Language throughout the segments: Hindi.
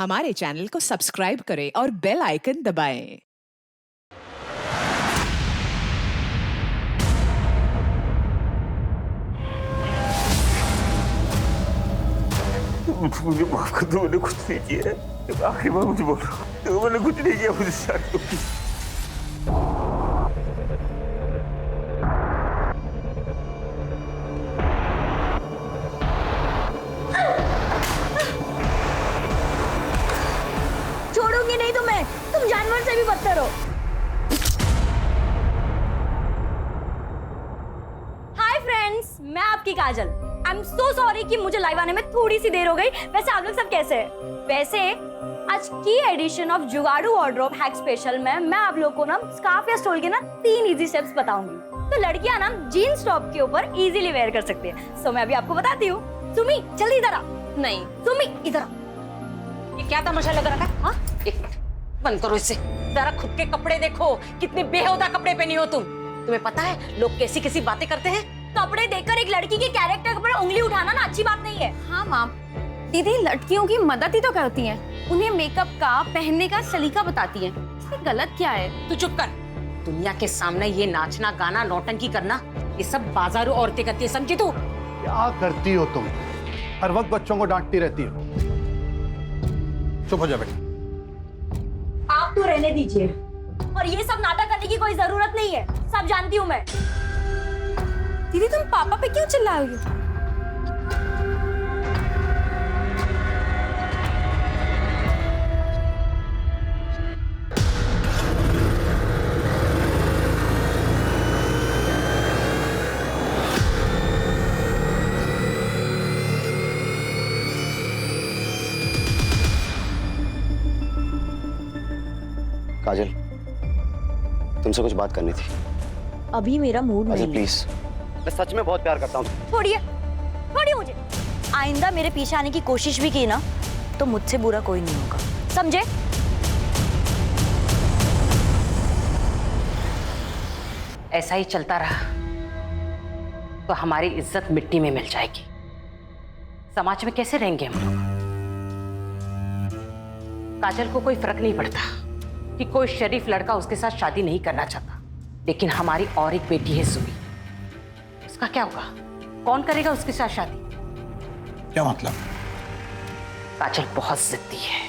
हमारे चैनल को सब्सक्राइब करें और बेल आइकन दबाएं। मुझे माफ कर दो, मैंने कुछ नहीं किया है। आखिरी बार मुझे बोल रहा हूँ, मैंने कुछ नहीं किया, मुझे शादी होगी। छोड़ूंगी नहीं तुम्हें, तुम जानवर से भी बदतर हो। हाय फ्रेंड्स, मैं आपकी काजल। आई एम सो सॉरी कि मुझे लाइव आने में थोड़ी सी देर हो गई। वैसे आप लोग सब कैसे हैं? वैसे आज की एडिशन ऑफ जुगाड़ू वार्डरोब हैक स्पेशल में मैं आप लोगों को ना स्कार्फ या स्टोल के ना 3 इजी स्टेप्स बताऊंगी। तो लड़कियां ना जीन्स टॉप के ऊपर इजीली वेयर कर सकती है। सो मैं अभी आपको बताती हूँ। सुमी जल्दी इधर आ। नहीं सुमी इधर आ। ये क्या तमाशा लग रहा है? हाँ, एक मिनट, बंद करो इसे। जरा खुद के कपड़े देखो, कितने बेहुदा कपड़े पहनी हो तुम। तुम्हें पता है लोग कैसी कैसी बातें करते हैं? कपड़े देखकर एक लड़की के कैरेक्टर पर उंगली उठाना ना अच्छी बात नहीं है। हाँ माँ, दीदी लड़कियों की मदद ही तो करती हैं। उन्हें मेकअप का, पहनने का सलीका बताती हैं। इसमें गलत क्या है? तू चुप कर। दुनिया के सामने ये नाचना, गाना, नौटंकी करना, ये सब बाजारू औरतें करती है, समझी तू? क्या करती हो तुम? हर वक्त बच्चों को डांटती रहती हो। चुप हो जा बेटा। आप तो रहने दीजिए, और ये सब नाटक करने की कोई जरूरत नहीं है। सब जानती हूँ मैं। दीदी तुम पापा पे क्यों चिल्ला रही हो? काजल, तुमसे कुछ बात करनी थी। अभी मेरा मूड नहीं है। प्लीज, मैं सच में बहुत प्यार करता हूँ। छोड़िए, छोड़िए मुझे। आइंदा मेरे पीछे आने की कोशिश भी की ना तो मुझसे बुरा कोई नहीं होगा, समझे? ऐसा ही चलता रहा तो हमारी इज्जत मिट्टी में मिल जाएगी। समाज में कैसे रहेंगे हम लोग? काजल को कोई फर्क नहीं पड़ता कि कोई शरीफ लड़का उसके साथ शादी नहीं करना चाहता, लेकिन हमारी और एक बेटी है सुमी। उसका क्या होगा? कौन करेगा उसके साथ शादी? क्या मतलब? काजल बहुत जिद्दी है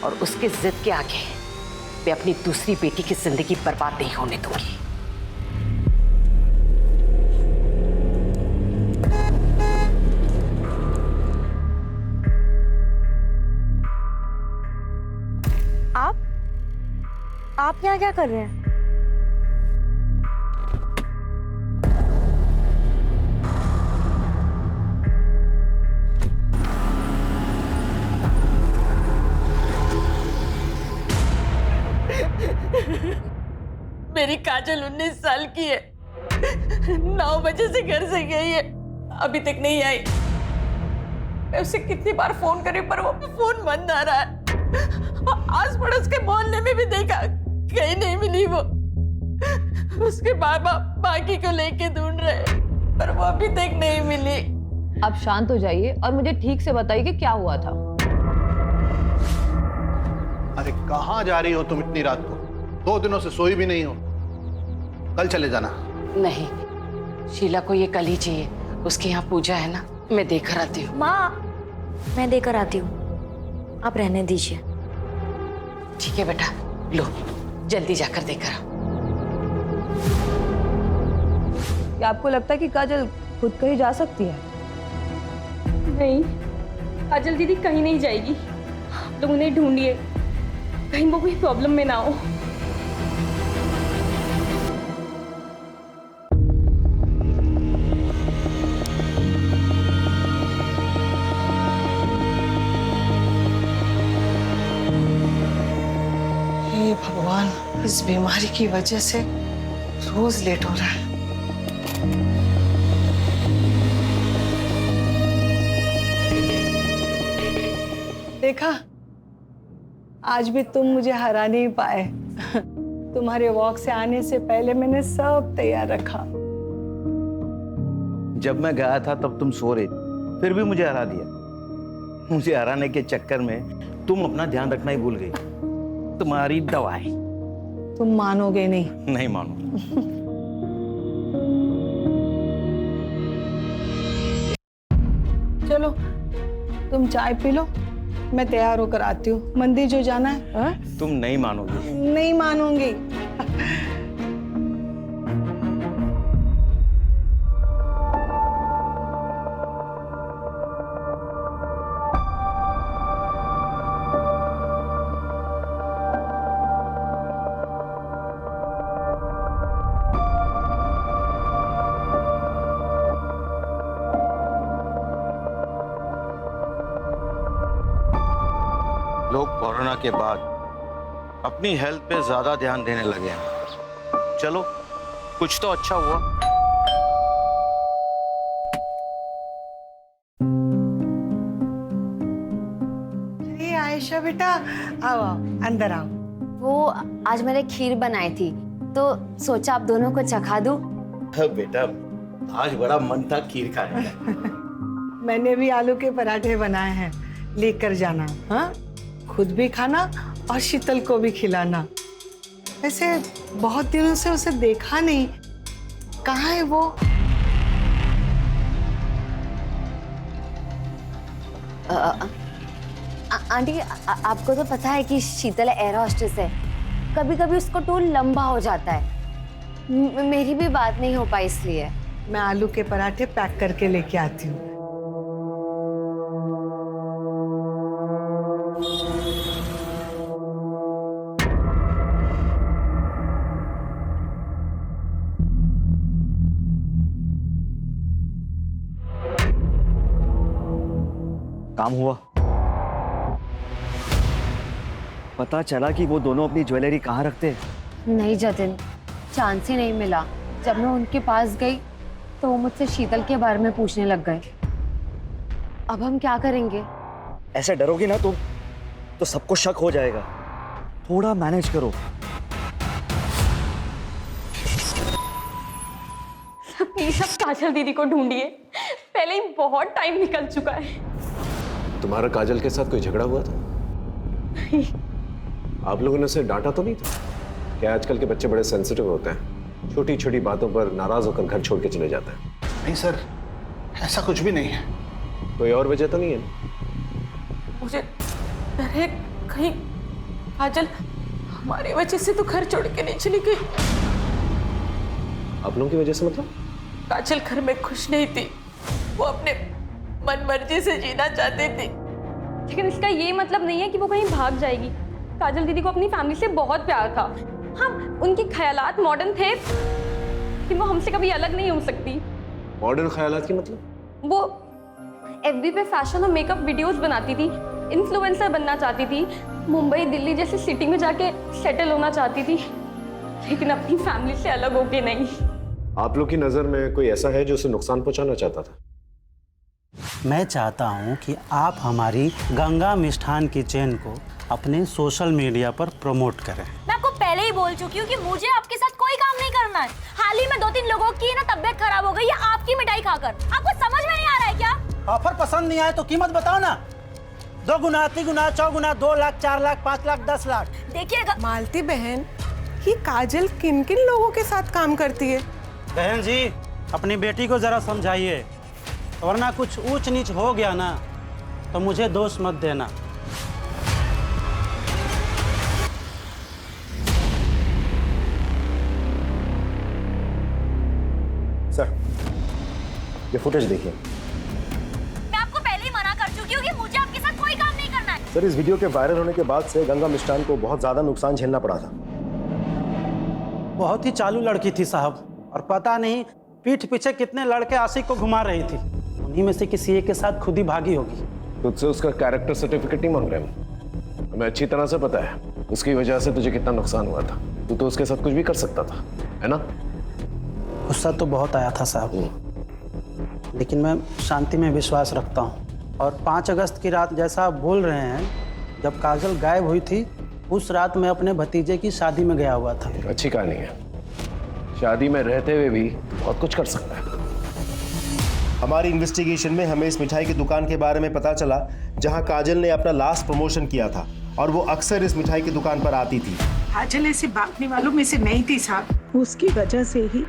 और उसके जिद के आगे मैं अपनी दूसरी बेटी की जिंदगी बर्बाद नहीं होने दूंगी। आप यहाँ क्या कर रहे हैं? मेरी काजल 19 साल की है। 9 बजे से घर से गई है, अभी तक नहीं आई। मैं उसे कितनी बार फोन करी पर वो फोन बंद आ रहा है। आस पड़ोस के मोहल्ले में भी देखा, कहीं नहीं मिली वो। उसके बाबा बाकी को लेके ढूंढ रहे पर वो अभी तक नहीं मिली। आप शांत हो जाइए और मुझे ठीक से बताइए कि क्या हुआ था। अरे कहाँ जा रही हो तुम इतनी रात को? 2 दिनों से सोई भी नहीं हो। कल चले जाना। नहीं, शीला को ये कल ही चाहिए। उसके यहाँ पूजा है ना, मैं देकर आती हूँ। माँ, मैं देकर आती हूँ, आप रहने दीजिए। ठीक है बेटा, लो जल्दी जाकर देकर आओ। क्या आपको लगता है कि काजल खुद कहीं जा सकती है? नहीं, काजल दीदी कहीं नहीं जाएगी। आप लोग उन्हें ढूंढिए, कहीं वो कोई प्रॉब्लम में ना हो। हे भगवान, इस बीमारी की वजह से रोज लेट हो रहा है। देखा, आज भी तुम मुझे हरा नहीं पाए। तुम्हारे वॉक से आने से पहले मैंने सब तैयार रखा। जब मैं गया था तब तुम सो रहे थे, फिर भी मुझे हरा दिया। मुझे हराने के चक्कर में तुम अपना ध्यान रखना ही भूल गई। तुम्हारी दवाई। तुम मानोगे नहीं। नहीं मानो। चलो तुम चाय पी लो, मैं तैयार होकर आती हूँ। मंदिर जो जाना है। हा? तुम नहीं मानोगी। नहीं मानूंगी। लोग कोरोना के बाद अपनी हेल्थ पे ज्यादा ध्यान देने लगे हैं। चलो कुछ तो अच्छा हुआ। अरे आयशा बेटा, आओ आओ, अंदर आओ। वो आज मैंने खीर बनाई थी तो सोचा आप दोनों को चखा दूं। बेटा आज बड़ा मन था खीर खाने का। मैंने भी आलू के पराठे बनाए हैं, लेकर जाना। हाँ, खुद भी खाना और शीतल को भी खिलाना। ऐसे बहुत दिनों से उसे देखा नहीं, कहाँ है वो? आंटी आपको तो पता है कि शीतल एयर होस्टेस है, कभी कभी उसको टूर लंबा हो जाता है। मेरी भी बात नहीं हो पाई इसलिए। मैं आलू के पराठे पैक करके लेके आती हूँ। काम हुआ? पता चला कि वो दोनों अपनी ज्वेलरी कहाँ रखते हैं? नहीं जतिन, चांस ही नहीं मिला। जब मैं उनके पास गई तो वो मुझसे शीतल के बारे में पूछने लग गए। अब हम क्या करेंगे? ऐसे डरोगी ना तुम तो सबको शक हो जाएगा। थोड़ा मैनेज करो। प्लीज अब काजल दीदी को ढूंढिए, पहले ही बहुत टाइम निकल चुका है। तुम्हारा काजल के साथ कोई झगड़ा हुआ था? आप लोगों ने उसे डांटा तो नहीं था? क्या आजकल के बच्चे बड़े सेंसिटिव होते हैं, छोटी छोटी बातों पर नाराज होकर घर छोड़ के चले जाते हैं। नहीं सर, ऐसा कुछ भी नहीं है। कोई और वजह तो नहीं है? मुझे डर है कहीं काजल हमारी वजह से तो घर छोड़ के नहीं चली गई। आप लोगों की वजह से मतलब? काजल घर में खुश नहीं थी, वो अपने मन मर्जी से जीना चाहती थी। लेकिन इसका ये मतलब नहीं है कि वो कहीं भाग जाएगी। काजल दीदी को अपनी फैमिली से बहुत प्यार था। हाँ, उनके ख्यालात मॉडर्न थे कि वो हमसे कभी अलग नहीं हो सकती। मॉडर्न ख्यालात की मतलब? वो एफबी पे फैशन और मेकअप वीडियोस बनाती थी, इन्फ्लुएंसर बनना चाहती थी, मुंबई दिल्ली जैसी सिटी में जाके सेटल होना चाहती थी, लेकिन अपनी फैमिली से अलग होके नहीं। आप लोग की नजर में कोई ऐसा है जो उसे नुकसान पहुंचाना चाहता था? मैं चाहता हूं कि आप हमारी गंगा मिष्ठान की चेन को अपने सोशल मीडिया पर प्रमोट करें। मैं आपको पहले ही बोल चुकी हूँ कि मुझे आपके साथ कोई काम नहीं करना है। हाल ही में 2-3 लोगों की ना तबीयत खराब हो गई है आपकी मिठाई खाकर। आपको समझ में नहीं आ रहा है क्या? ऑफर पसंद नहीं आए तो कीमत बताओ ना। 2 गुना, 3 गुना, 4 गुना, 2 लाख, 4 लाख, 5 लाख, 10 लाख। देखिएगा मालती बहन, ये काजल किन किन लोगों के साथ काम करती है? बहन जी, अपनी बेटी को जरा समझाइए, वरना कुछ ऊंच नीच हो गया ना तो मुझे दोष मत देना। सर, ये फुटेज देखिए। मैं आपको पहले ही मना कर चुकी हूँ कि मुझे आपके साथ कोई काम नहीं करना है। सर, इस वीडियो के वायरल होने के बाद से गंगा मिष्ठान को बहुत ज्यादा नुकसान झेलना पड़ा था। बहुत ही चालू लड़की थी साहब, और पता नहीं पीठ पीछे कितने लड़के आशिक को घुमा रही थी। उन्हीं में से किसी एक के साथ खुद ही भागी होगी। तुझसे उसका कैरेक्टर सर्टिफिकेट नहीं मांग रहे हम। हमें अच्छी तरह से पता है उसकी वजह से तुझे कितना नुकसान हुआ था। तू तो उसके साथ कुछ भी कर सकता था, है ना? गुस्सा तो बहुत आया था साहब, लेकिन मैं शांति में विश्वास रखता हूँ। और 5 अगस्त की रात जैसा आप बोल रहे हैं, जब काजल गायब हुई थी, उस रात मैं अपने भतीजे की शादी में गया हुआ था। अच्छी कहानी है। शादी में रहते हुए भी बहुत कुछ कर सकता है। हमारी इन्वेस्टिगेशन में हमें इस मिठाई की दुकान के बारे में पता चला जहां काजल ने अपना लास्ट प्रमोशन किया था और वो अक्सर इस मिठाई की दुकान पर आती थी। काजल ऐसे भागने वालों में से नहीं थी साहब, उसकी वजह से ही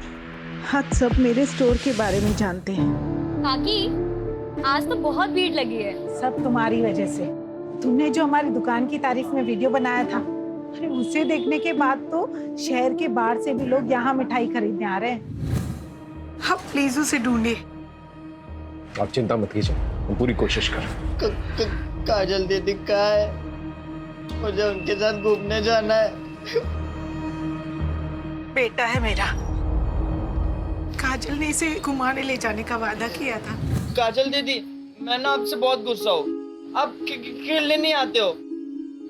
हम सब मेरे स्टोर के बारे में जानते हैं। काकी, आज तो बहुत भीड़ लगी है। सब तुम्हारी वजह से। तुमने जो हमारी दुकान की तारीफ में वीडियो बनाया था, अरे उसे देखने के बाद तो शहर के बाहर से भी लोग यहाँ मिठाई खरीदने आ रहे हैं। आप प्लीज उसे ढूंढिए। आप चिंता मत कीजिए, हम पूरी कोशिश कर। काजल दीदी कहाँ है? मुझे उनके साथ घूमने जाना है। बेटा है मेरा। काजल ने इसे घुमाने ले जाने का वादा किया था। काजल दीदी, मैं ना आपसे बहुत गुस्सा हूँ। आप खेलने नहीं आते हो।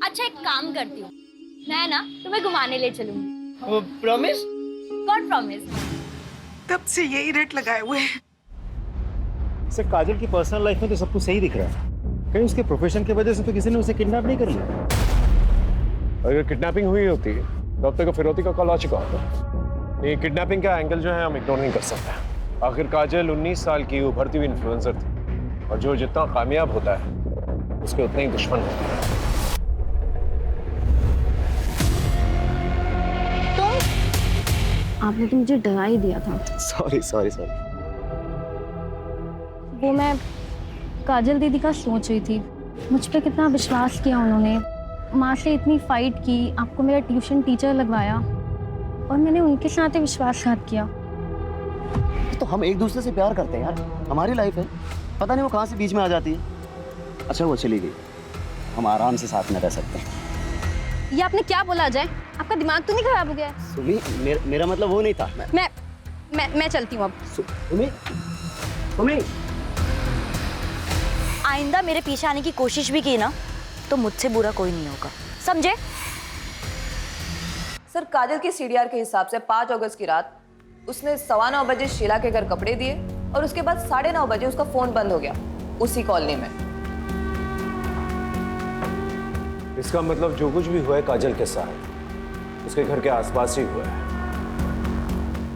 अच्छा, एक काम करती हूँ, मैं ना तुम्हें घुमाने ले चलूंगी। प्रॉमिस? God promise. तब से यही रट लगाए हुए हैं। सर, काजल की पर्सनल लाइफ में तो सब कुछ सही दिख रहा है, कहीं उसके प्रोफेशन की वजह से तो किसी ने उसे किडनैप नहीं कर लिया। अगर किडनैपिंग हुई होती तो अब तक फिरौती का कॉल आ चुका होता। ये किडनैपिंग का एंगल जो है हम इग्नोर नहीं कर सकते। आखिर काजल 19 साल की उभरती हुई इन्फ्लुएंसर थी, और जो जितना कामयाब होता है उसके उतने ही दुश्मन होते हैं। आपने तो मुझे डरा ही दिया था। Sorry sorry sorry. वो मैं काजल दीदी का सोच रही थी, मुझ पे कितना विश्वास किया उन्होंने, माँ से इतनी फाइट की, आपको मेरा ट्यूशन टीचर लगवाया, और मैंने उनके साथ ही विश्वासघात किया। तो हम एक दूसरे से प्यार करते हैं यार, हमारी लाइफ है, पता नहीं वो कहाँ से बीच में आ जाती है। अच्छा वो चली गई, हम आराम से साथ में रह सकते हैं। ये आपने क्या बोला अजय? आपका दिमाग तो नहीं खराब हो गया है? सुमी, मेरा मतलब वो नहीं था। मैं चलती हूँ अब। सुमी, आइंदा मेरे पीछे आने की कोशिश भी की ना तो मुझसे बुरा कोई नहीं होगा, समझे? सर, काजल की सीडीआर के हिसाब से 5 अगस्त की रात उसने 9:15 बजे शीला के घर कपड़े दिए और उसके बाद 9:30 बजे उसका फोन बंद हो गया उसी कॉलोनी में। इसका मतलब जो कुछ भी हुआ है काजल के साथ उसके घर के आसपास ही हुआ है।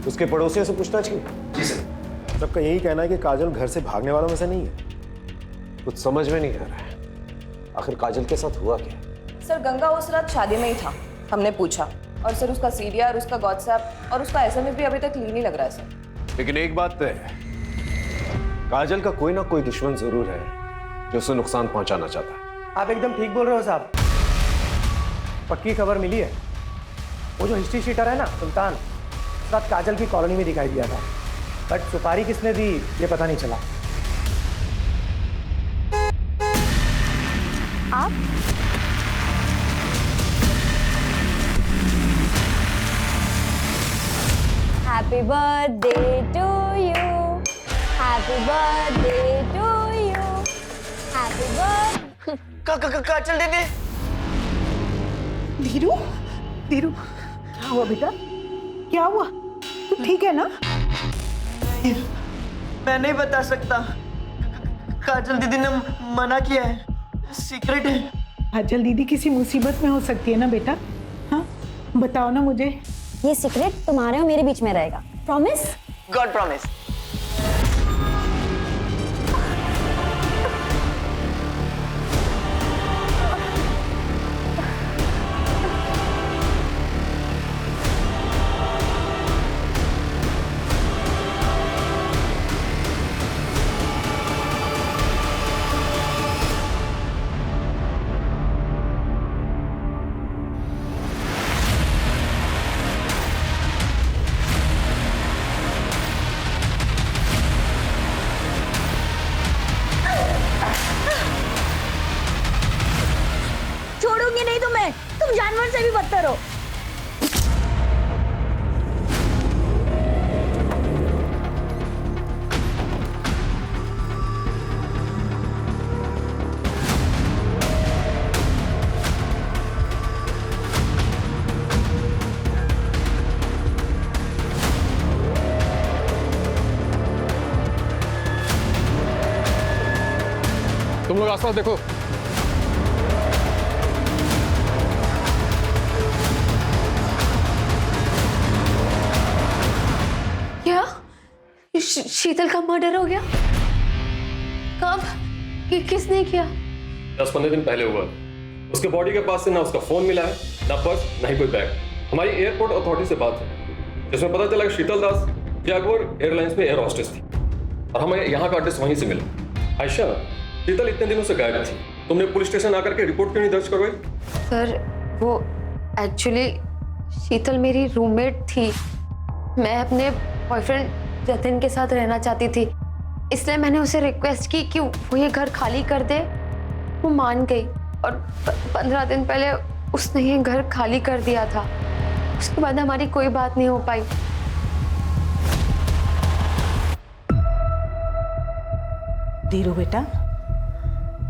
उसके पड़ोसियों से पूछना चाहिए। जी सर। सबका यही कहना है कि काजल घर से भागने वालों में से नहीं है। कुछ समझ में नहीं आ रहा है, आखिर काजल के साथ हुआ क्या? सर, गंगा उस रात शादी में ही था, हमने पूछा, और सर उसका सीडीआर, उसका व्हाट्सएप और उसका एसएमएस भी अभी तक क्लीन ही लग रहा है सर। लेकिन एक बात तय है, काजल का कोई ना कोई दुश्मन जरूर है जो उसे नुकसान पहुंचाना चाहता है। आप एकदम ठीक बोल रहे हो साहब। पक्की खबर मिली है, वो जो हिस्ट्री शीटर है ना सुल्तान, उस रात काजल की कॉलोनी में दिखाई दिया था, बट सुपारी किसने दी ये पता नहीं चला। आप happy birthday to you, happy birthday to you, happy birthday. Kajal दीदी। धीरू, धीरू, क्या हुआ बेटा? क्या हुआ? तू ठीक है ना? मैं नहीं बता सकता, काजल दीदी ने मना किया है, सीक्रेट है। काजल दीदी किसी मुसीबत में हो सकती है ना बेटा? हाँ, बताओ ना मुझे। ये सीक्रेट तुम्हारे और मेरे बीच में रहेगा, प्रॉमिस? God promise. छोड़ूंगी नहीं तुम्हें, तुम जानवर से भी बदतर हो। तुम लोग आसपास देखो। क्या शीतल का मर्डर हो गया? किसने किया? 10-15 दिन पहले हुआ। उसके बॉडी के पास से ना उसका फोन मिला है, ना पर्स, ना ही कोई बैग। हमारी एयरपोर्ट अथॉरिटी से बात है जिसमें पता चला कि शीतल दास जैगुआर एयरलाइंस में एयर होस्टेस थी और हमें यहाँ का एड्रेस वहीं से मिला। आयशा, शीतल इतने दिनों से गायब थी, तुमने पुलिस स्टेशन आकर के रिपोर्ट क्यों नहीं दर्ज करवाई? सर वो एक्चुअली शीतल मेरी रूममेट थी। मैं अपने बॉयफ्रेंड जतिन के साथ रहना चाहती थी, इसलिए मैंने उसे रिक्वेस्ट की कि वो ये घर खाली कर दे। वो मान गई और 15 दिन पहले उसने ये घर खाली कर दिया था। उसके बाद हमारी कोई बात नहीं हो पाई। धीरू बेटा,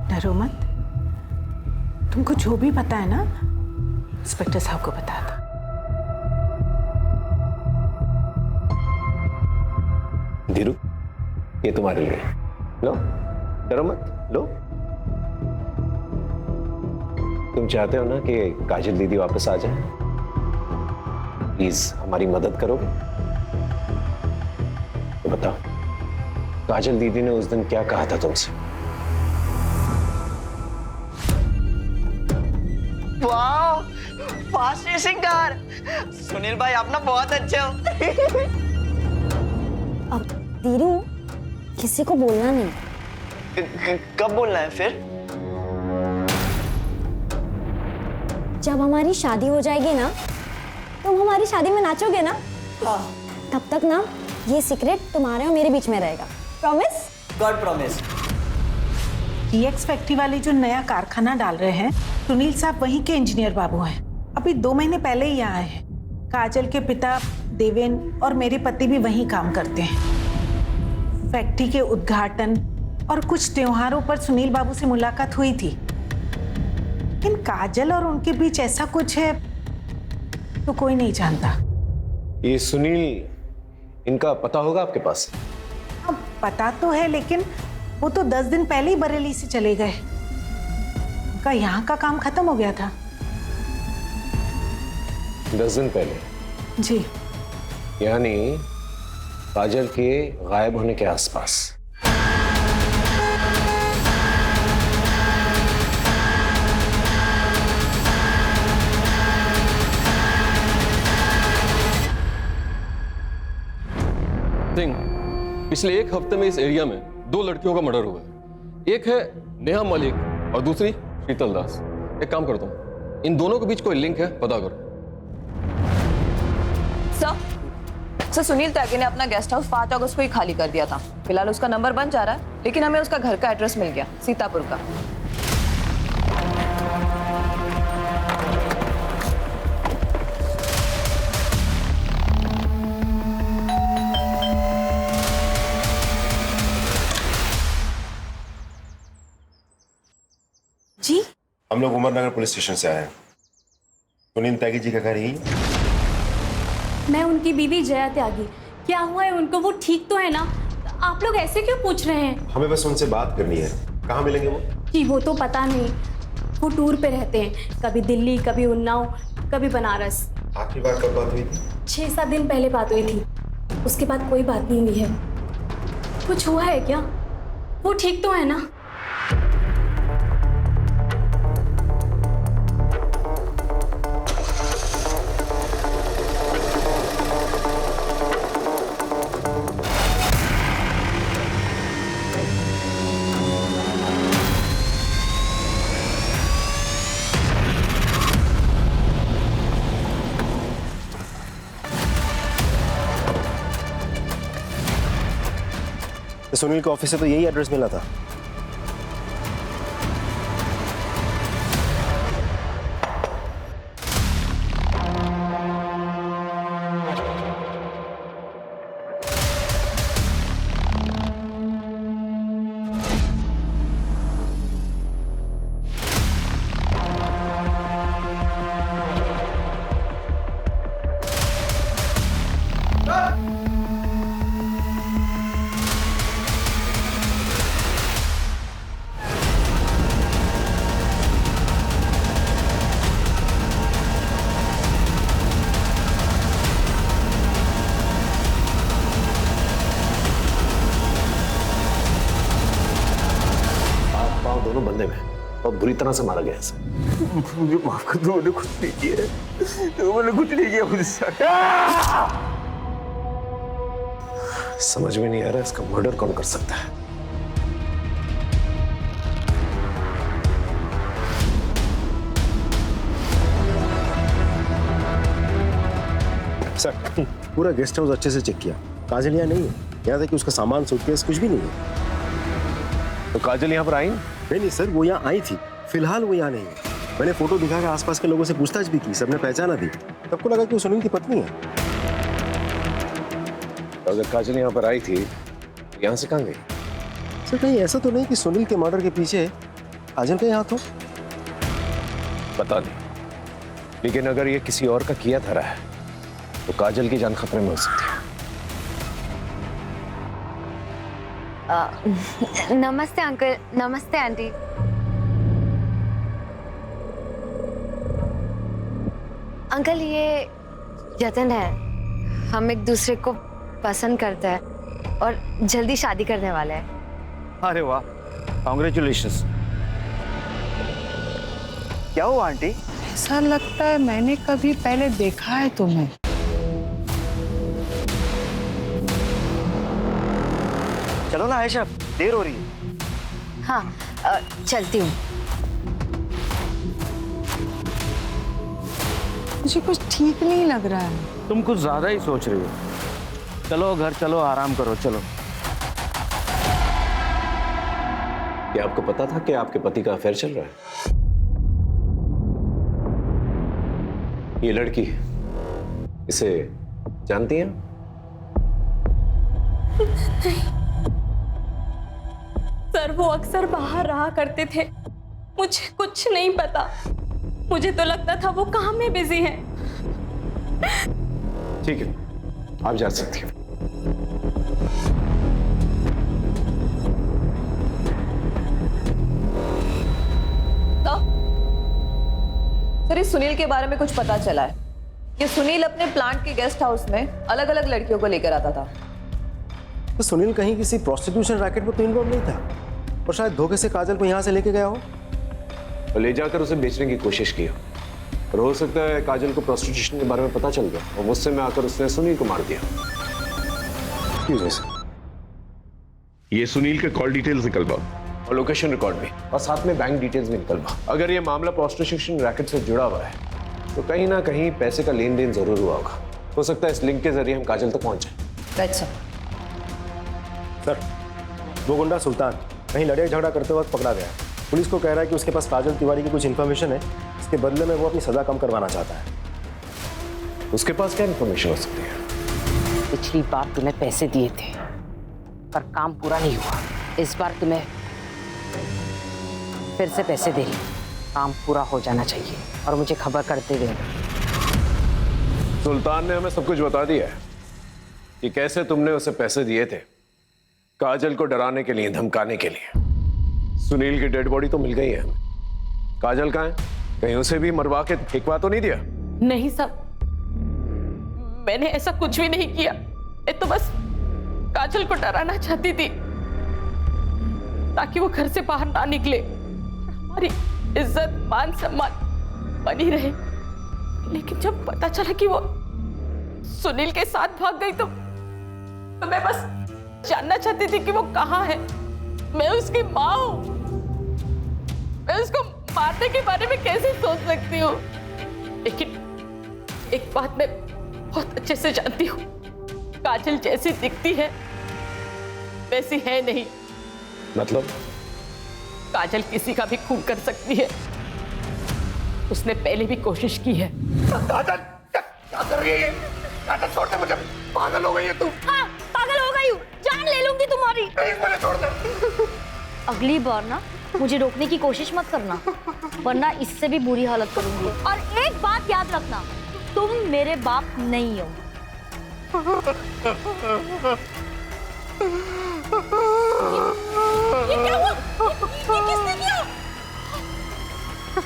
डरो मत। तुमको जो भी पता है ना, इंस्पेक्टर साहब को बता दो। धीरू, ये तुम्हारे लिए। लो, डरो मत, लो। तुम चाहते हो ना कि काजल दीदी वापस आ जाए? प्लीज हमारी मदद करोगे? तो बताओ, काजल दीदी ने उस दिन क्या कहा था तुमसे? वाह, फास्ट रेसिंग कार। सुनील भाई आप ना बहुत अच्छे हो। अब धीरू, किसी को बोलना नहीं। कब बोलना है फिर? जब हमारी शादी हो जाएगी ना, तुम हमारी शादी में नाचोगे ना, तब तक ना ये सीक्रेट तुम्हारे और मेरे बीच में रहेगा। Promise? God promise. DX factory वाले जो नया कारखाना डाल रहे हैं, सुनील साहब वहीं के इंजीनियर बाबू हैं। अभी 2 महीने पहले ही यहाँ आए हैं। काजल के पिता देवेन और मेरे पति भी वहीं काम करते हैं। फैक्ट्री के उद्घाटन और कुछ त्योहारों पर सुनील बाबू से मुलाकात हुई थी, लेकिन काजल और उनके बीच ऐसा कुछ है तो कोई नहीं जानता। ये सुनील, इनका पता होगा आपके पास? अब पता तो है, लेकिन वो तो 10 दिन पहले ही बरेली से चले गए। उनका यहाँ का काम खत्म हो गया था। 10 दिन पहले? जी। यानी काजल के गायब होने के आसपास। सिंह, पिछले 1 हफ्ते में इस एरिया में 2 लड़कियों का मर्डर हुआ है। एक है नेहा मलिक और दूसरी शीतल दास। एक काम करता हूँ, इन दोनों के बीच कोई लिंक है, पता करो। सर, सुनील त्यागी ने अपना गेस्ट हाउस 5 अगस्त को ही खाली कर दिया था। फिलहाल उसका नंबर बन जा रहा है, लेकिन हमें उसका घर का एड्रेस मिल गया, सीतापुर का। जी, हम लोग उमरनगर पुलिस स्टेशन से आए हैं। सुनील त्यागी जी का घर यही है? मैं उनकी बीवी जया त्यागी। क्या हुआ है उनको? वो ठीक तो है ना? आप लोग ऐसे क्यों पूछ रहे हैं? हमें बस उनसे बात करनी है। कहाँ मिलेंगे वो? जी वो तो पता नहीं, वो टूर पे रहते हैं, कभी दिल्ली, कभी उन्नाव, कभी बनारस। आखिरी बार कब बात हुई थी? 6-7 दिन पहले बात हुई थी, उसके बाद कोई बात नहीं हुई है। कुछ हुआ है क्या? वो ठीक तो है ना? सुनील के ऑफिस से तो यही एड्रेस मिला था। बुरी तरह से मारा गया है सर। मुझे माफ कर दो, मैंने कुछ नहीं किया, मैंने कुछ नहीं किया मुझसे। समझ में नहीं आ रहा इसका मर्डर कौन कर सकता है। सर पूरा गेस्ट हाउस अच्छे से चेक किया, काजल यहाँ नहीं है। यहाँ तक कि उसका सामान, सूटकेस कुछ भी नहीं है। तो काजल यहाँ पर आई? नहीं सर, वो यहाँ आई थी, फिलहाल वो यहाँ नहीं है। मैंने फोटो दिखा के आसपास के लोगों से पूछताछ भी की, सबने पहचाना दी। सबको लगा कि वो सुनील की पत्नी है। तो अगर काजल यहाँ पर आई थी, यहाँ से कहाँ गई? सर कहीं ऐसा तो नहीं कि सुनील के मर्डर के पीछे काजल का हाथ हो? पता नहीं, लेकिन अगर ये किसी और का किया धरा है तो काजल की जान खतरे में हो सकती है। नमस्ते अंकल, नमस्ते आंटी। अंकल ये जतन है, हम एक दूसरे को पसंद करते हैं और जल्दी शादी करने वाले हैं। अरे वाह, कॉन्ग्रेचुलेशंस। क्या हुआ आंटी? ऐसा लगता है मैंने कभी पहले देखा है तुम्हें। चलो ना आयशा, देर हो रही है। हाँ चलती हूँ। मुझे कुछ ठीक नहीं लग रहा है। तुम कुछ ज्यादा ही सोच रही हो। चलो घर चलो, आराम करो, चलो। क्या आपको पता था कि आपके पति का अफेयर चल रहा है? ये लड़की इसे जानती हैं? सर वो अक्सर बाहर रहा करते थे, मुझे कुछ नहीं पता। मुझे तो लगता था वो काम में बिजी हैं। ठीक है, आप जा सकती हैं। सर इस सुनील के बारे में कुछ पता चला है। ये सुनील अपने प्लांट के गेस्ट हाउस में अलग अलग लड़कियों को लेकर आता था। तो सुनील कहीं किसी प्रोस्टिट्यूशन रैकेट में तो इन्वॉल्व नहीं था, और शायद धोखे से काजल को यहाँ से लेके गया हो और ले जाकर उसे बेचने की कोशिश की हो। और हो सकता है काजल को प्रोस्टिट्यूशन के बारे में पता चल गया और गुस्से में आकर उसने सुनील को मार दिया। ये सुनील के कॉल डिटेल्स निकलवाओ और लोकेशन रिकॉर्ड भी, और साथ में बैंक डिटेल्स भी निकलवाओ। अगर ये मामला प्रोस्टिट्यूशन रैकेट से जुड़ा हुआ है तो कहीं ना कहीं पैसे का लेन देन जरूर हुआ होगा। हो सकता है इस लिंक के जरिए हम काजल तक पहुंच जाए। अच्छा सर, वो गुंडा सुल्तान कहीं लड़ाई झगड़ा करते वक्त पकड़ा गया। पुलिस को कह रहा है कि उसके पास काजल तिवारी की कुछ इन्फॉर्मेशन है, इसके बदले में वो अपनी सजा कम करवाना चाहता है। उसके पास क्या इन्फॉर्मेशन हो सकती है? पिछली बार तुम्हें पैसे दिए थे पर काम पूरा नहीं हुआ, इस बार तुम्हें फिर से पैसे दे रही, काम पूरा हो जाना चाहिए और मुझे खबर करते हुए। सुल्तान ने हमें सब कुछ बता दिया है कि कैसे तुमने उसे पैसे दिए थे, काजल को डराने के लिए, धमकाने के लिए। सुनील की डेड बॉडी तो मिल गई है, काजल कहाँ है? कहीं उसे भी मरवा के फेंकवा तो नहीं दिया? नहीं साहब, मैंने ऐसा कुछ भी नहीं किया। मैं तो बस काजल को डराना चाहती थी ताकि वो घर से बाहर ना निकले, हमारी इज्जत मान सम्मान बनी रहे। लेकिन जब पता चला कि वो सुनील के साथ भाग गई तो मैं बस जानना चाहती थी कि वो कहाँ है। मैं उसकी माँ हूँ, मैं उसको मारने के बारे में कैसे सोच सकती हूँ? लेकिन एक बात मैं बहुत अच्छे से जानती हूँ, काजल जैसी दिखती है वैसी है नहीं। मतलब? काजल किसी का भी खून कर सकती है, उसने पहले भी कोशिश की है। काजल क्या कर रही है? काजल छोड़ दे मुझे, पागल हो गई है तू। हाँ, पागल हो गई हूँ, जान ले लूंगी तुम्हारी। मुझे छोड़ दे। अगली बार ना मुझे रोकने की कोशिश मत करना, वरना इससे भी बुरी हालत करूंगी। और एक बात याद रखना, तुम मेरे बाप नहीं हो। ये क्या हुआ? ये किसने किया?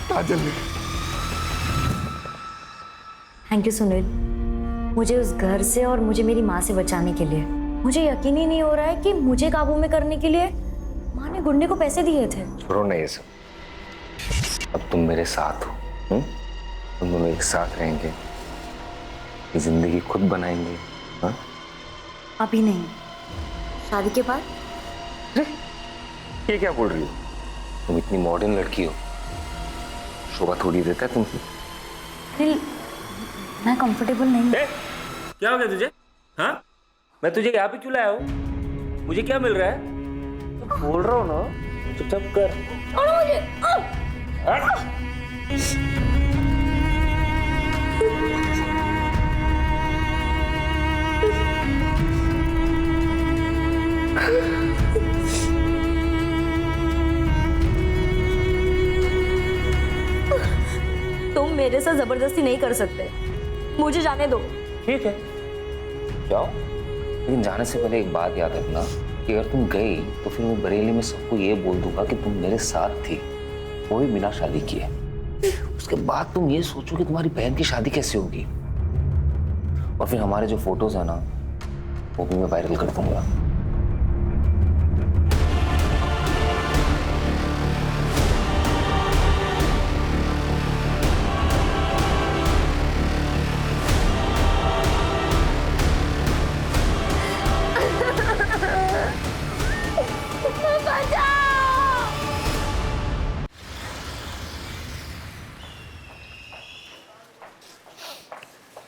काजल ने। थैंक यू सुनील, मुझे उस घर से और मुझे मेरी माँ से बचाने के लिए। मुझे यकीन ही नहीं हो रहा है कि मुझे काबू में करने के लिए माँ ने गुंडे को पैसे दिए थे। छोड़ो नहीं, ये सब अब तुम मेरे साथ हो, तुम दोनों एक साथ रहेंगे, ये जिंदगी खुद बनाएंगे। हाँ? अभी नहीं, शादी के बाद। ये क्या बोल रही हो? तुम इतनी मॉडर्न लड़की हो, शोभा थोड़ी देता है तुमसे। दिल, मैं कंफर्टेबल नहीं हूँ। क्या हो गया तुझे? हाँ, मैं तुझे यहाँ पे क्यों लाया हूँ? मुझे क्या मिल रहा है? तो बोल रहा हूँ ना, चुपचाप कर। छोड़ो मुझे। तुम मेरे साथ जबरदस्ती नहीं कर सकते, मुझे जाने दो। ठीक है, जाओ, लेकिन जाने से पहले एक बात याद रखना कि अगर तुम गई तो फिर मैं बरेली में सबको ये बोल दूंगा कि तुम मेरे साथ थी, वो भी बिना शादी किए। उसके बाद तुम ये सोचो कि तुम्हारी बहन की शादी कैसे होगी, और फिर हमारे जो फोटोज है ना, वो भी मैं वायरल कर दूंगा।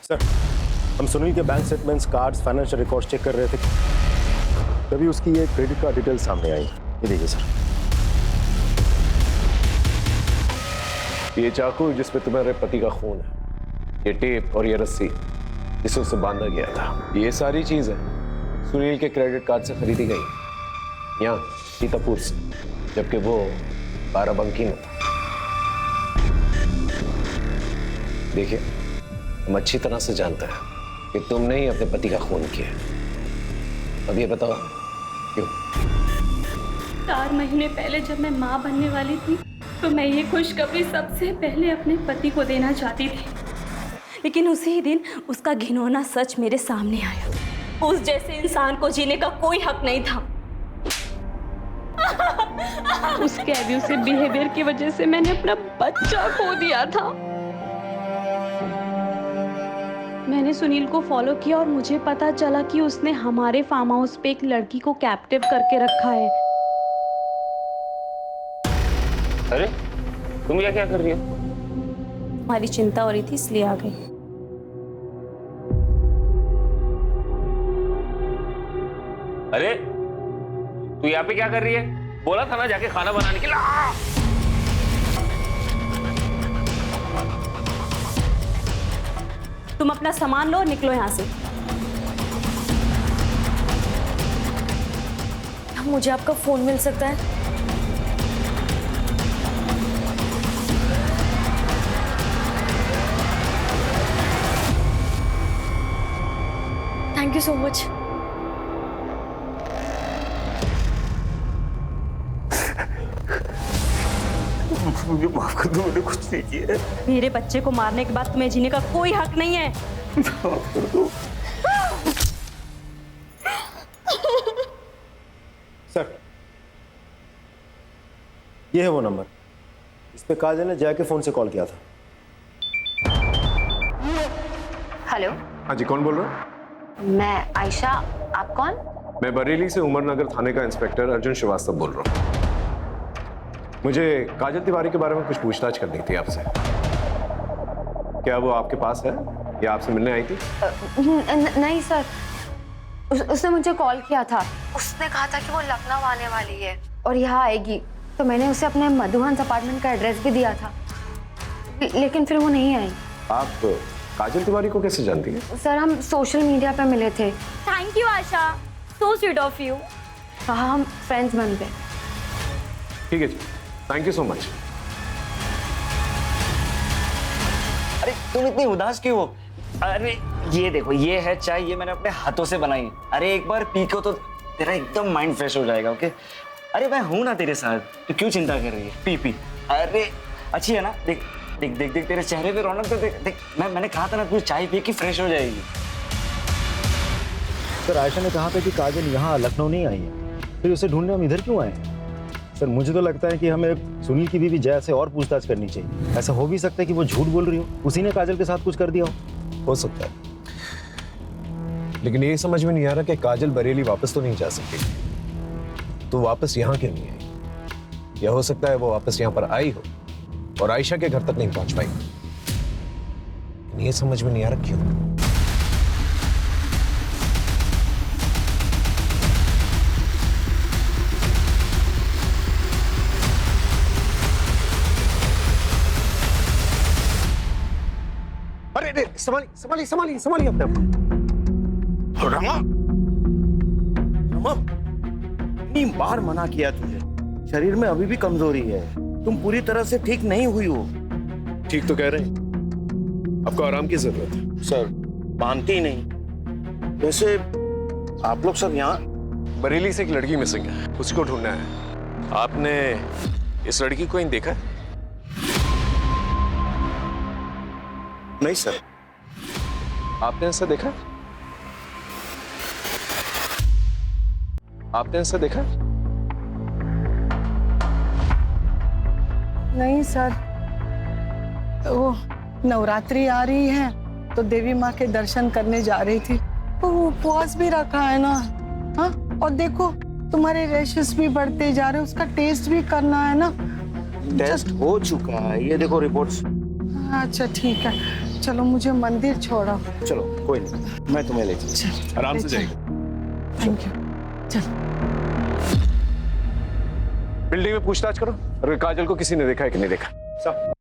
सर, हम सुनील के bank statements, cards, financial records check कर रहे थे, तभी उसकी ये क्रेडिट कार्ड डिटेल सामने आई। ये देखिए सर, ये चाकू जिसपे तुम्हारे पति का खून है, ये टेप और ये रस्सी जिसे उसे बांधा गया था, ये सारी चीजें सुनील के क्रेडिट कार्ड से खरीदी गई यहाँ सीतापुर से, जबकि वो बाराबंकी में था। देखिए, हम अच्छी तरह से जानते हैं कि तुमने ही अपने पति का खून किया। अब ये बताओ क्यों? 4 महीने पहले जब मैं माँ बनने वाली थी तो मैं ये खुशखबरी सबसे पहले अपने पति को देना चाहती थी, लेकिन उसी दिन उसका घिनौना सच मेरे सामने आया। उस जैसे इंसान को जीने का कोई हक नहीं था। उसके एब्यूसिव बिहेवियर की वजह से मैंने अपना बच्चा खो दिया था। मैंने सुनील को फॉलो किया और मुझे पता चला कि उसने हमारे फार्म हाउस पे एक लड़की को कैप्टिव करके रखा है। अरे, तुम ये क्या कर रही हो? हमारी चिंता हो रही थी इसलिए आ गई। अरे, तू यहाँ पे क्या कर रही है? बोला था ना जाके खाना बनाने के लिए। तुम अपना सामान लो और निकलो यहाँ से। मुझे आपका फोन मिल सकता है? Thank you so much. मुझे माफ कर दो, मैंने कुछ नहीं किया। मेरे बच्चे को मारने के बाद तुम्हें जीने का कोई हक नहीं है। माफ कर दो। सर, ये है वो नंबर, इस पे काजल ने जय के फोन से कॉल किया था। हेलो, हाँ जी, कौन बोल रहा है? मैं आयशा, आप कौन? मैं बरेली से उमरनगर थाने का इंस्पेक्टर अर्जुन श्रीवास्तव बोल रहा हूँ। मुझे काजल तिवारी के बारे में कुछ पूछताछ करनी थी आपसे। क्या वो आपके पास है या आपसे मिलने आई थी? नहीं सर, उसने मुझे कॉल किया था। उसने कहा था कि वो लखनऊ आने वाली है और यहाँ आएगी, तो मैंने उसे अपने मधुहंस अपार्टमेंट का एड्रेस भी दिया था, लेकिन फिर वो नहीं आई। आप काजल तिवारी को कैसे जानती हैं? सर, हम सोशल मीडिया पे मिले थे। Thank you Asha, so sweet of you. हाँ, हम फ्रेंड्स बन गए। ठीक है जी, थैंक यू सो मच। अरे तुम इतनी उदास क्यों हो? अरे ये देखो, ये है चाय, ये मैंने अपने हाथों से बनाई है। अरे एक बार पी को तो तेरा एकदम माइंड फ्रेश हो जाएगा। ओके, अरे मैं हूं ना तेरे साथ, तो क्यों चिंता कर रही है? P P. अरे अच्छी है ना? देख देख देख देख, तेरे चेहरे पे रौनक तो देख देख। मैंने कहा था ना, तू चाय पी के फ्रेश हो जाएगी। सर, आयशा ने कहा था कि काजल यहाँ लखनऊ नहीं आई है, फिर उसे ढूंढने हम इधर क्यों आए? सर मुझे तो लगता है कि हमें सुनील की बीवी जया से और पूछताछ करनी चाहिए। ऐसा हो भी सकता है कि वो झूठ बोल रही हो, उसी ने काजल के साथ कुछ कर दिया हो सकता है। लेकिन ये समझ में नहीं आ रहा कि काजल बरेली वापस तो नहीं जा सकती, तो वापस यहाँ क्यों नहीं आई? या हो सकता है वो वापस यहाँ पर आई हो और आयशा के घर तक नहीं पहुंच पाई। ये समझ में नहीं आ रहा क्यों। अरे संभालिए संभालिए संभालिए संभालिए अपने आप को। रमा, रमा, इतनी बार मना किया तुझे, शरीर में अभी भी कमजोरी है, तुम पूरी तरह से ठीक नहीं हुई हो। ठीक तो कह रहे हैं, आपको आराम की जरूरत है। सर मानती ही नहीं। वैसे आप लोग सब यहाँ? बरेली से एक लड़की मिसिंग है, उसको ढूंढना है। आपने इस लड़की को कहीं देखा है? नहीं सर। आपने ऐसा देखा? आपने ऐसा देखा? नहीं सर, वो नवरात्रि आ रही है तो देवी माँ के दर्शन करने जा रही थी, तो वो उपवास भी रखा है ना। हाँ, और देखो तुम्हारे रैशेस भी बढ़ते जा रहे, उसका टेस्ट भी करना है ना। टेस्ट हो चुका है, ये देखो रिपोर्ट्स। अच्छा ठीक है, चलो मुझे मंदिर छोड़ो। चलो कोई नहीं, मैं तुम्हें ले चलूं। आराम से जाइए। Thank you. चल बिल्डिंग में पूछताछ करो, अगर काजल को किसी ने देखा है कि नहीं देखा। सब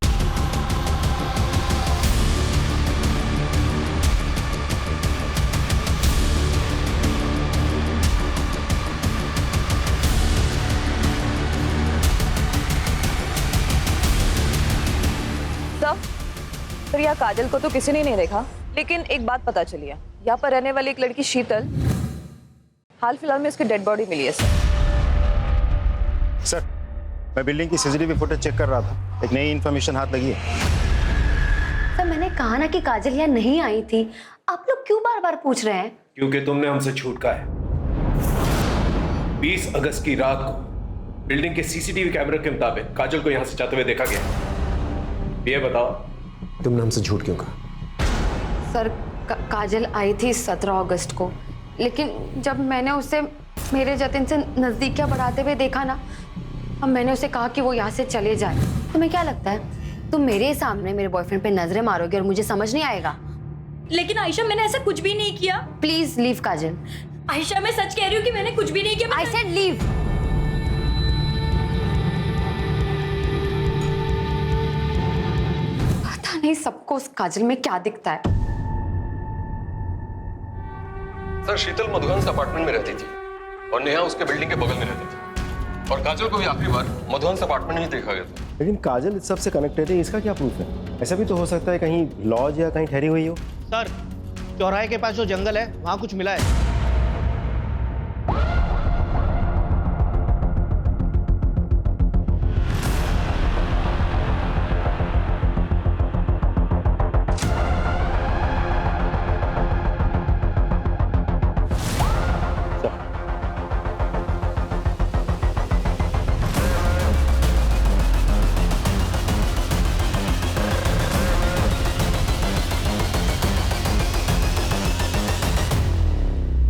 सर यहाँ काजल को तो किसी ने नहीं देखा, लेकिन एक बात पता चली है, यहाँ पर रहने वाली एक लड़की शीतल, हाल फिलहाल में उसकी डेड बॉडी मिली है सर, मैं बिल्डिंग की सीसीटीवी फुटेज चेक कर रहा था, एक नई इन्फॉर्मेशन हाथ लगी है। सर मैंने कहा ना कि काजल यहाँ नहीं आई थी, आप लोग क्यों बार बार पूछ रहे हैं? क्योंकि तुमने हमसे झूठ कहा है। 20 अगस्त की रात को बिल्डिंग के सीसीटीवी कैमरे के मुताबिक काजल को यहाँ से जाते हुए देखा गया। ये बताओ तुमने हमसे झूठ क्यों कहा? सर काजल आई थी 17 अगस्त को, लेकिन जब मैंने उसे मेरे जतिन से नजदीकियां बढ़ाते हुए देखा ना, अब मैंने उसे कहा कि वो यहाँ से चले जाए। तुम्हें क्या लगता है तुम मेरे सामने मेरे बॉयफ्रेंड पे नजरें मारोगे और मुझे समझ नहीं आएगा? लेकिन आयशा मैंने ऐसा कुछ भी नहीं किया। प्लीज लीव काजल। आयशा मैं सच कह रही हूँ कि मैंने कुछ भी नहीं किया। I said leave. पता नहीं सबको उस काजल में क्या दिखता है। सर शीतल मधुहंस अपार्टमेंट में रहती थी और नेहा उसके बिल्डिंग के बगल में रहती थी, और काजल को भी आखिरी बार मधुहंस अपार्टमेंट में ही देखा गया था। लेकिन काजल इस सब से कनेक्टेड है, इसका क्या प्रूफ है? ऐसा भी तो हो सकता है कहीं लॉज या कहीं ठहरी हुई हो। सर चौराहे के पास जो जंगल है वहां कुछ मिला है।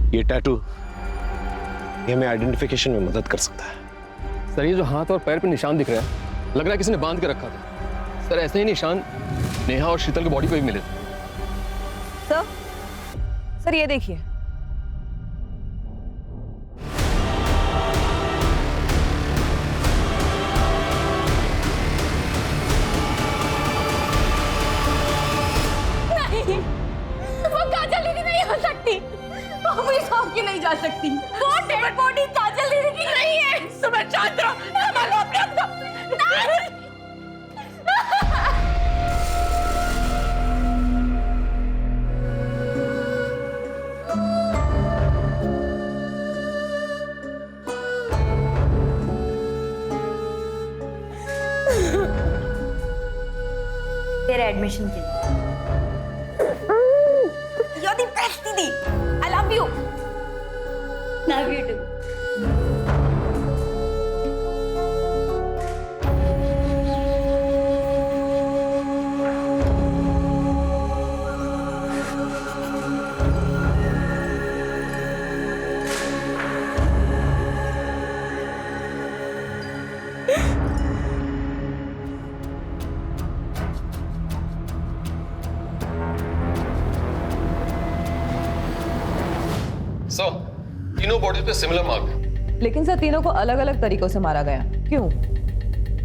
ये टैटू ये हमें आइडेंटिफिकेशन में मदद कर सकता है। सर ये जो हाथ और पैर पे निशान दिख रहा है, लग रहा है किसी ने बांध के रखा था। सर ऐसे ही निशान नेहा और शीतल की बॉडी पे भी मिले थे। सर ये देखिए, नहीं, वो काजल दीदी नहीं हो सकती, वो भी सौंप के नहीं जा सकती। वो डेड बॉडी काजल दीदी की नहीं है। सुबह शांत रहो, संभालो अपने आप को। नहीं। तेरे एडमिशन के लिए। You're the best, दीदी। I love you. Love you too. Sir तीनों बॉडी पे सिमिलर मार्क है। लेकिन सर तीनों को अलग अलग तरीकों से मारा गया, क्यों?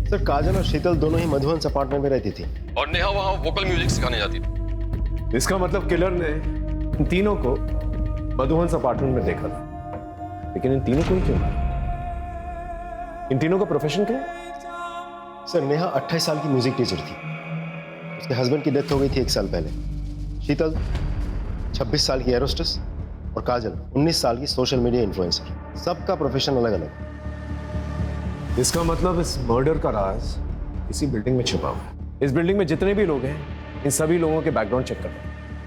सर काजल और शीतल दोनों ही मधुवंस अपार्टमेंट में रहती थी और नेहा वहां वोकल म्यूजिक सिखाने जाती थी। इसका मतलब किलर ने इन तीनों को मधुवंस अपार्टमेंट में देखा था, लेकिन इन तीनों को ही क्यों मारा? इन तीनों का प्रोफेशन क्या है? सर नेहा 28 साल की म्यूजिक टीचर थी, उसके हस्बैंड की डेथ हो गई थी 1 साल पहले। शीतल 26 साल की एरोस्टेस और काजल 19 साल की सोशल मीडिया इन्फ्लुएंसर। सबका प्रोफेशन अलग अलग। इसका मतलब इस मर्डर का राज इसी बिल्डिंग में छुपा हुआ है। इस बिल्डिंग में जितने भी लोग हैं इन सभी लोगों के बैकग्राउंड चेक करो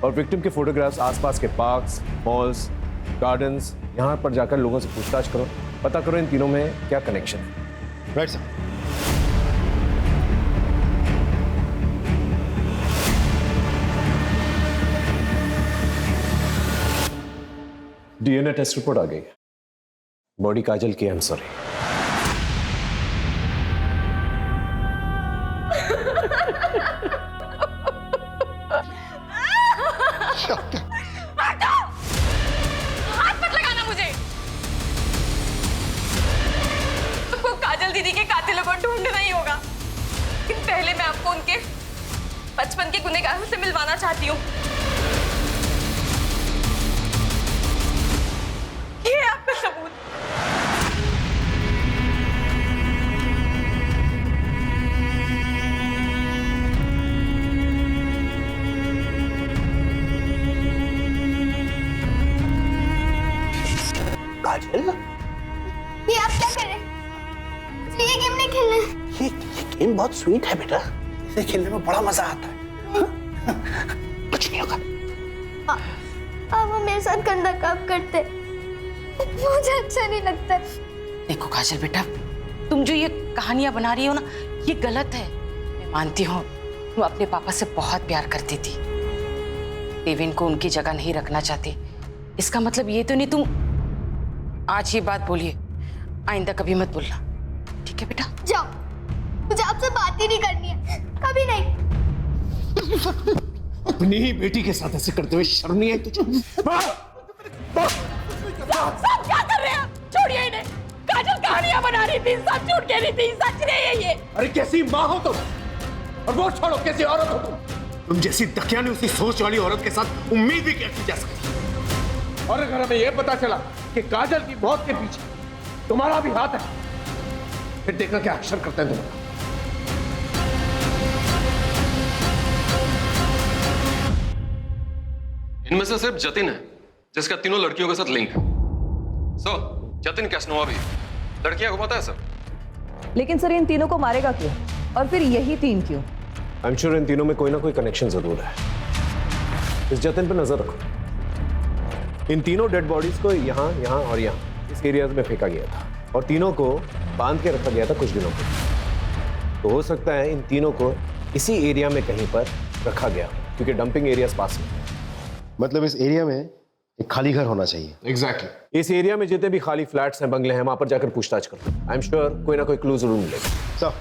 और विक्टिम के फोटोग्राफ्स आसपास के पार्क्स, मॉल्स, गार्डन्स, यहाँ पर जाकर लोगों से पूछताछ करो, पता करो इन तीनों में क्या कनेक्शन है। Right sir. DNA test report आ गई है। बॉडी काजल की, आई एम सॉरी। हाथ मत लगाना मुझे। तुमको काजल दीदी के कातिलों को ढूंढना ही होगा, लेकिन पहले मैं आपको उनके बचपन के गुनहगारों से मिलवाना चाहती हूँ। ये है आपका सबूत। काजल, ये आप क्या कर रहे हैं? मुझे ये गेम नहीं खेलना है। ये गेम बहुत स्वीट है बेटा, इसे खेलने में बड़ा मजा आता है। कुछ नहीं होगा। आप वो मेरे साथ गंदा काम करते, मुझे अच्छा नहीं लगता। देखो काजल बेटा, तुम जो ये कहानियां बना रही हो ना, ये गलत है। मैं मानती हूँ तुम अपने पापा से बहुत प्यार करती थी, देवेन को उनकी जगह नहीं रखना चाहती। इसका मतलब ये तो नहीं तुम आज ये बात बोलिए, आइंदा कभी मत बोलना, ठीक है बेटा? जाओ, मुझे आपसे बात ही नहीं करनी है, कभी नहीं। अपनी ही बेटी के साथ ऐसे करते हुए शर्म नहीं आई तुझे? सब क्या कर रहे हैं? छोड़िए इन्हें। काजल कहानियां बना रही थी, सब झूठ कह रही थी, सच नहीं है ये। अरे कैसी माँ हो तुम, और वो छोड़ो कैसी औरत हो तुम जैसी दकियानी उसी सोच वाली औरत के साथ उम्मीद भी कैसी जा सकती? और अगर हमें यह पता चला कि काजल की मौत के पीछे तुम्हारा भी हाथ है, फिर देखना क्या अक्षर करते हैं तुम्हारा। इनमें से सिर्फ जतिन है जिसका तीनों लड़कियों के साथ लिंक है। सर जतिन कैसनोवा भी लड़कियां घुमाता है सर। लेकिन सर इन तीनों को मारेगा क्यों, और फिर यही तीन क्यों? आई एम श्योर इन तीनों में कोई ना कोई कनेक्शन जरूर है। इस जतिन पर नजर रखो। इन तीनों डेड बॉडीज को यहाँ, यहाँ और यहाँ इस एरियाज में फेंका गया था और तीनों को बांध के रखा गया था कुछ दिनों के। तो हो सकता है इन तीनों को इसी एरिया में कहीं पर रखा गया, क्योंकि डंपिंग एरियाज पास में। मतलब इस एरिया में एक खाली घर होना चाहिए। एग्जैक्टली। इस एरिया में जितने भी खाली फ्लैट्स हैं, बंगले हैं, वहां पर जाकर पूछताछ करो। आई एम श्योर कोई ना कोई क्लू जरूर मिलेगा। सर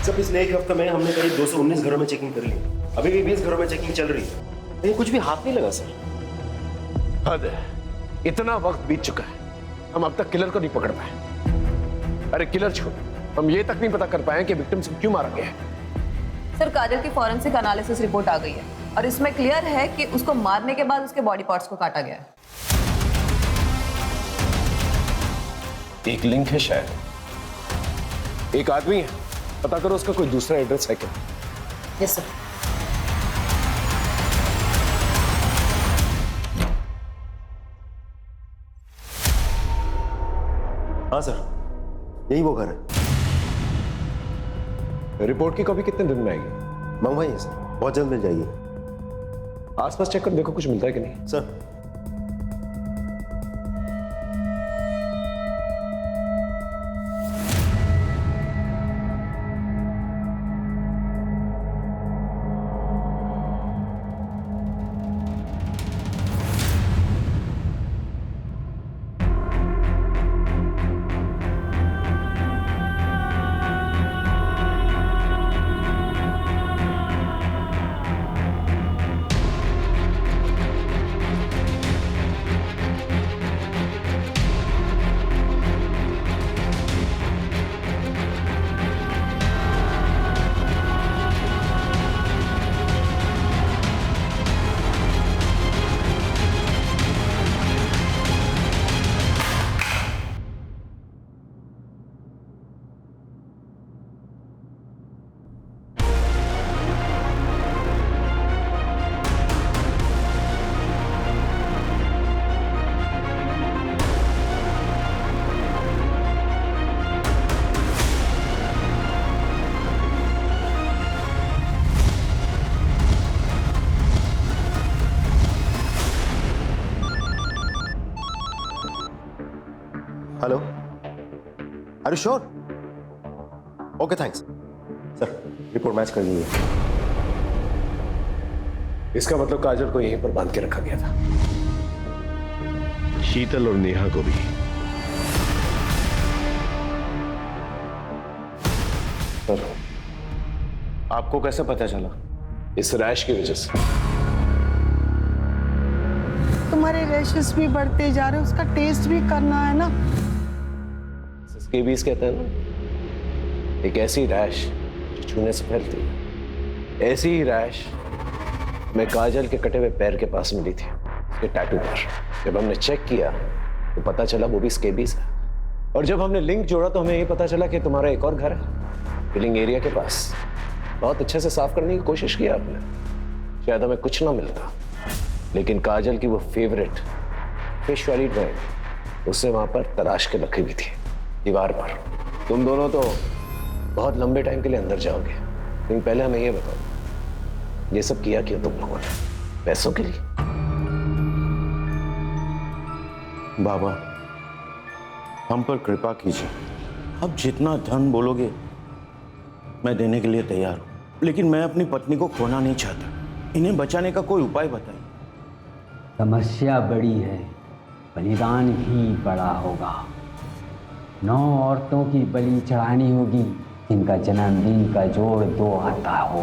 सब पिछले एक हफ्ते में हमने करीब 219 घरों में चेकिंग कर ली। अभी भी 20 घरों में चेकिंग चल रही है, लेकिन कुछ भी हाथ नहीं लगा सर। हद है, इतना वक्त बीत चुका है, हम अब तक किलर को नहीं पकड़ पाए। अरे किलर छोड़, हम ये तक नहीं पता कर पाए कि विक्टिम से क्यों मारा गया है। सर काजल की फॉरेंसिक एनालिसिस रिपोर्ट आ गई है और इसमें क्लियर है कि उसको मारने के बाद उसके बॉडी पार्ट्स को काटा गया है। एक लिंक है शायद, एक आदमी है, पता करो उसका कोई दूसरा एड्रेस है क्या। Yes sir. हाँ सर, यही वो घर है। रिपोर्ट की कॉपी कितने दिन में आएगी? मंगवाइए सर, बहुत जल्द मिल जाएगी। आसपास चेक कर देखो कुछ मिलता है कि नहीं। Sir hello, are you sure? Okay thanks. Sir report match कर लीजिए। इसका मतलब काजल को यहीं पर बांध के रखा गया था। शीतल और नेहा को भी। सर आपको कैसे पता चला? इस रैश की वजह से। तुम्हारे रैशेस भी बढ़ते जा रहे, उसका टेस्ट भी करना है ना। स्केबीज कहते हैं ना, एक ऐसी रैश जो छूने से फैलती है। ऐसी ही रैश मैं काजल के कटे हुए पैर के पास मिली थी, उसके टैटू पर। जब हमने चेक किया तो पता चला वो भी स्केबीज है। और जब हमने लिंक जोड़ा तो हमें ये पता चला कि तुम्हारा एक और घर है फिलिंग एरिया के पास। बहुत अच्छे से साफ करने की कोशिश की आपने, शायद हमें कुछ ना मिलता, लेकिन काजल की वो फेवरेट फिश वाली ड्राइंग उससे वहां पर तराश के रखी हुई थी दीवार पर। तुम दोनों तो बहुत लंबे टाइम के लिए अंदर जाओगे, लेकिन पहले हमें ये बताओ, ये सब किया क्यों तुम लोगों ने? पैसों के लिए? बाबा, हम पर कृपा कीजिए। अब जितना धन बोलोगे मैं देने के लिए तैयार हूं, लेकिन मैं अपनी पत्नी को खोना नहीं चाहता। इन्हें बचाने का कोई उपाय बताइए। समस्या बड़ी है, बलिदान भी बड़ा होगा। 9 औरतों की बलि चढ़ानी होगी जिनका जन्मदिन का जोड़ 2 आता हो।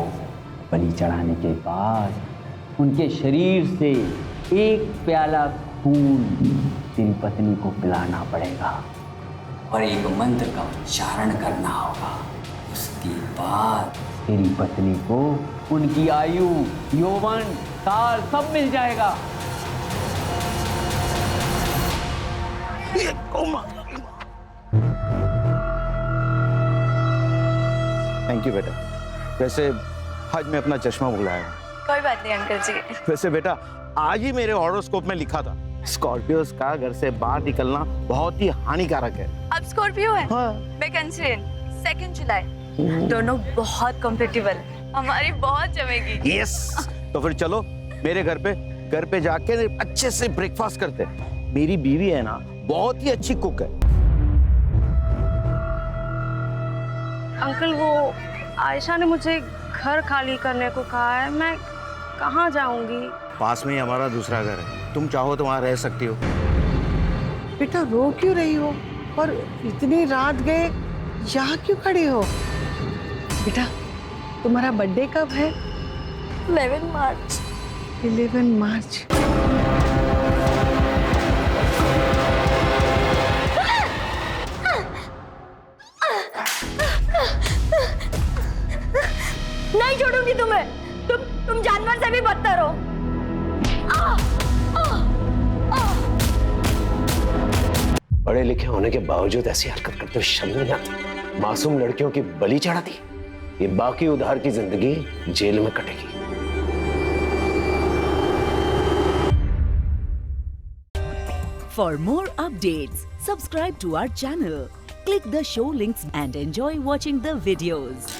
बलि चढ़ाने के बाद उनके शरीर से 1 प्याला खून तेरी पत्नी को पिलाना पड़ेगा और एक मंत्र का उच्चारण करना होगा। उसके बाद तेरी पत्नी को उनकी आयु, यौवन, साल सब मिल जाएगा। थैंक यू बेटा। वैसे आज मैं अपना चश्मा भुलाया। कोई बात नहीं अंकल जी। वैसे बेटा आज ही मेरे हॉरोस्कोप में लिखा था स्कॉर्पियोस का घर से बाहर निकलना बहुत ही हानिकारक है। अब स्कॉर्पियो है? हाँ। मैं कैंसरियन, 2 जुलाई। दोनों बहुत कंपेटेबल, हमारी बहुत जमेगी। यस, तो फिर चलो मेरे घर पे जाके अच्छे से ब्रेकफास्ट करते हैं। मेरी बीवी है ना, बहुत ही अच्छी कुक है। अंकल, वो आयशा ने मुझे घर खाली करने को कहा है, मैं कहाँ जाऊंगी? पास में ही हमारा दूसरा घर है, तुम चाहो तो वहां रह सकती हो। बेटा रो क्यों रही हो? और इतनी रात गए यहाँ क्यों खड़ी हो? बेटा तुम्हारा बर्थडे कब है? 11 मार्च। 11 मार्च। नहीं छोड़ूंगी तुम्हें। तुम जानवर से भी बदतर हो। पढ़े लिखे होने के बावजूद ऐसी हरकत करते हुए शर्म नहीं आती? मासूम लड़कियों की बलि चढ़ा दी, ये बाकी उधार की जिंदगी जेल में कटेगी। For more updates, subscribe to our channel, click the show links and enjoy watching the videos.